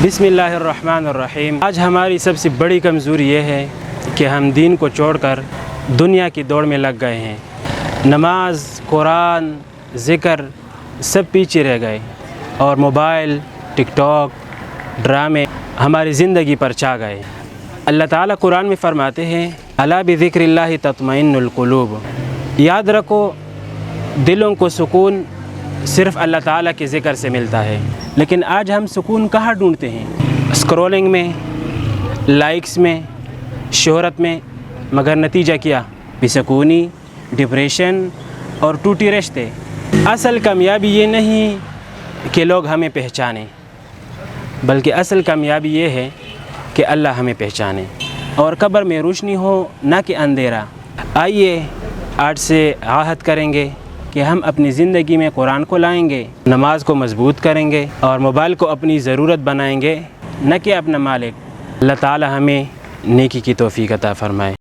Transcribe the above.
بسم اللہ الرحمن الرحیم۔ آج ہماری سب سے بڑی کمزوری یہ ہے کہ ہم دین کو چھوڑ کر دنیا کی دوڑ میں لگ گئے ہیں۔ نماز، قرآن، ذکر سب پیچھے رہ گئے اور موبائل، ٹک ٹاک، ڈرامے ہماری زندگی پر چھا گئے۔ اللہ تعالیٰ قرآن میں فرماتے ہیں الا بذکر اللہ تطمئن القلوب، یاد رکھو دلوں کو سکون صرف اللہ تعالیٰ کے ذکر سے ملتا ہے۔ لیکن آج ہم سکون کہاں ڈھونڈتے ہیں؟ اسکرولنگ میں، لائکس میں، شہرت میں، مگر نتیجہ کیا؟ بے-سکونی، ڈپریشن اور ٹوٹی رشتے۔ اصل کامیابی یہ نہیں کہ لوگ ہمیں پہچانیں، بلکہ اصل کامیابی یہ ہے کہ اللہ ہمیں پہچانے اور قبر میں روشنی ہو نہ کہ اندھیرا۔ آئیے آج سے عہد کریں گے کہ ہم اپنی زندگی میں قرآن کو لائیں گے، نماز کو مضبوط کریں گے اور موبائل کو اپنی ضرورت بنائیں گے نہ کہ اپنا مالک۔ اللہ تعالی ہمیں نیکی کی توفیق عطا فرمائے۔